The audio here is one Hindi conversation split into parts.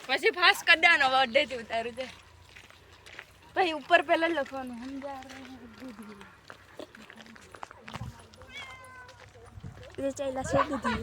પછી ફાસ્ટ કરી દેવાનો બર્થડે થી ઉતારું છે પછી ઉપર પેલા લખવાનું સમજા ये चाहिए से दीदी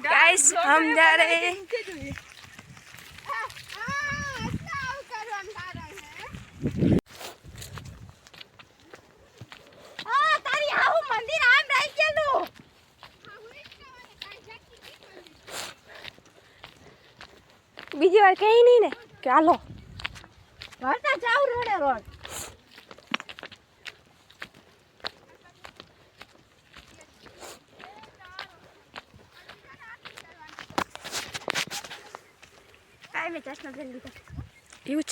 गाइस हम जा रहे हैं बीजी बार कहीं नहीं ने क्या लो वर्षा जाऊ रोडे रोड काय में चश्मा पहन ली यूज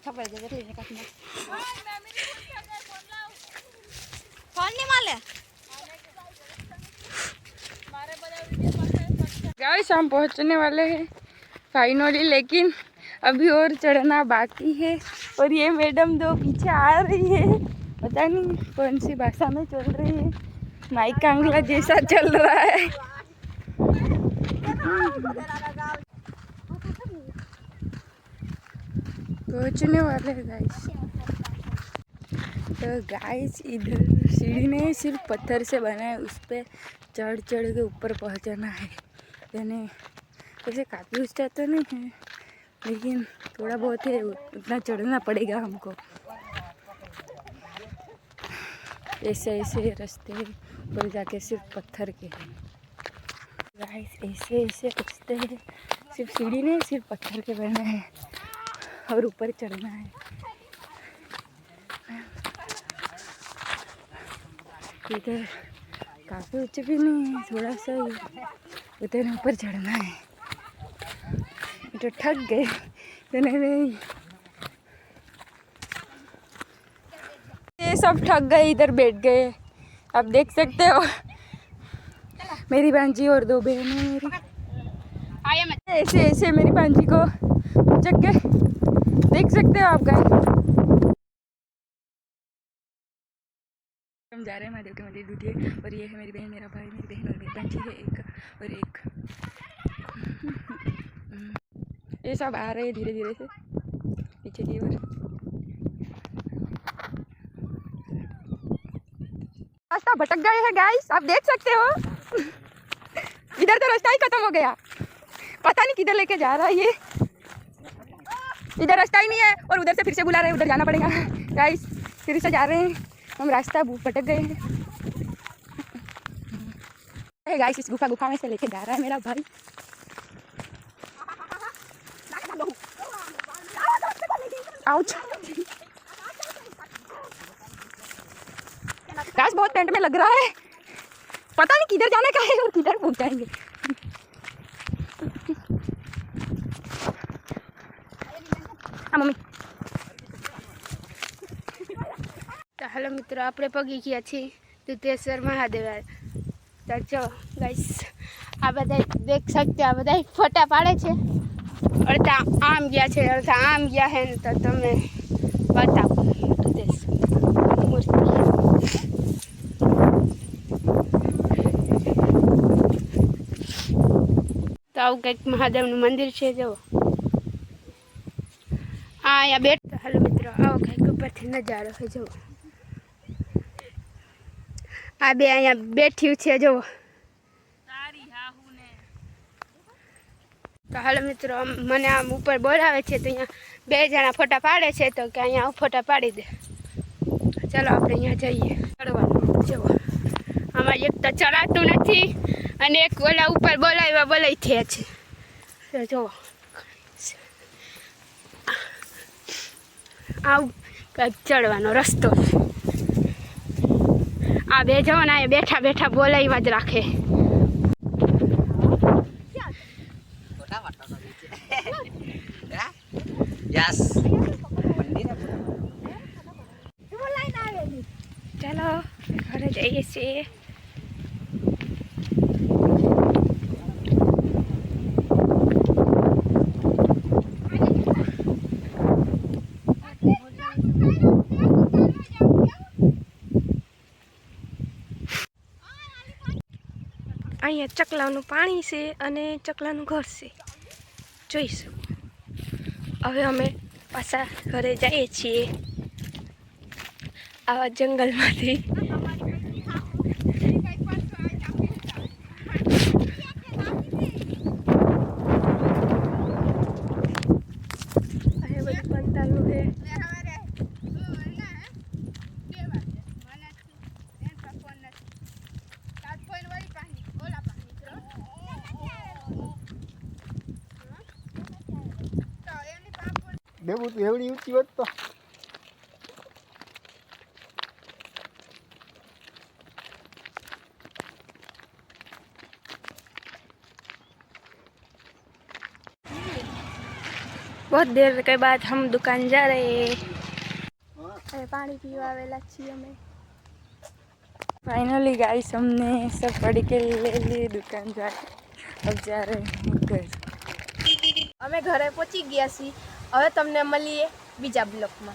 खबर दे रे ने काटना फोन नहीं माले गाइस हम पहुंचने वाले हैं फाइनली, लेकिन अभी और चढ़ना बाकी है। और ये मैडम दो पीछे आ रही है, पता नहीं कौन सी भाषा में चल रही है, माइक कांगला जैसा चल रहा है। पहुंचने वाले हैं गाइस। तो गाइस इधर सीढ़ी नहीं सिर्फ पत्थर से बना है, उस पर चढ़ चढ़ के ऊपर पहुंचना है। यानी वैसे काफ़ी ऊंचा तो नहीं है, लेकिन थोड़ा बहुत है, उतना चढ़ना पड़ेगा हमको। ऐसे ऐसे रास्ते ऊपर जाके सिर्फ पत्थर के हैं गाइस, ऐसे ऐसे रास्ते हैं, सिर्फ सीढ़ी नहीं सिर्फ पत्थर के बने हैं और ऊपर चढ़ना है। इधर काफ़ी ऊंचे भी नहीं है, थोड़ा सा ही, उधर ऊपर चढ़ना है। तो थक गए तो नहीं, ये सब थक गए, इधर बैठ गए। आप देख सकते हो मेरी भांजी और दो बहनें मेरी, ऐसे ऐसे मेरी भांजी को चक के देख सकते हो आप गाइस। हम जा रहे हैं महादेव के मंदिर दूधिए, और ये है मेरी बहन, मेरा भाई, मेरी बहन और मेरी भांजी है एक और एक। ये सब आ रहे हैं धीरे धीरे से पीछे की ओर। रास्ता भटक गए हैं गाइस, आप देख सकते हो। इधर तो रास्ता ही खत्म हो गया, पता नहीं किधर लेके जा रहा है ये। इधर रास्ता ही नहीं है और उधर से फिर से बुला रहे हैं, उधर जाना पड़ेगा गाइस। फिर से जा रहे हैं हम, रास्ता भटक गए हैं गाइस। इस गुफा में से लेके जा रहा है मेरा भाई। आउच गाइस, बहुत टेंट में लग रहा है, पता नहीं किधर जाने का है और किधर पहुंच जाएंगे। मम्मी तो हेलो मित्रों, આપણે પગી ગયા છીએ દુધેશ્વર મહાદેવ। તો જો ગાઈસ, આ બધા દેખ सकते, આ બધા ફોટા પાડે છે। અડધા આમ ગયા છે, અડધા આમ ગયા છે ને, તો તમે બતાવો દુધેશ્વર મૂર્તિ। તો આવું કંઈક મહાદેવનું મંદિર છે, જુઓ। અહીંયા બેઠ हेलो मित्रों, आओ કંઈક ઉપરથી નજારો છે, જુઓ। આ બે અહીંયા બેઠ્યું છે, જુઓ। તો હાલો મિત્રો, મને આમ ઉપર બોલાવે છે, તો અહીંયા બે જણા ફોટા પાડે છે, તો કે અહીંયા ફોટા પાડી દે। ચાલો આપણે અહીંયા જઈએ ચડવાનું। જુઓ, આમાં એક તો ચડાતું નથી અને એક ઓલા ઉપર બોલાવી થયા છે। તો જુઓ, આવું કંઈક ચડવાનો રસ્તો છે। આ બે જવાના અહીંયા બેઠા બેઠા બોલાવ્યા જ રાખે। कैलाश मंदिर ચાલો ઘરે જઈએ છીએ. અહીંયા ચકલાનું પાણી છે અને ચકલાનું ઘર છે, જોઈશું. હવે અમે પાછા ઘરે જઈએ છીએ આવા જંગલમાંથી. દેવું તો એવડી ઊંચી હોત તો बहुत देर के बाद हम दुकान जा रहे हैं. अरे पानी पीवा आवेला છીએ અમે. फाइनली गाइस हमने सब पढ़ के ले ली दुकान जा अब जा रहे हैं घर. અમે ઘરે પહોંચી ગયા છીએ. હવે તમને મળીએ બીજા બ્લોકમાં.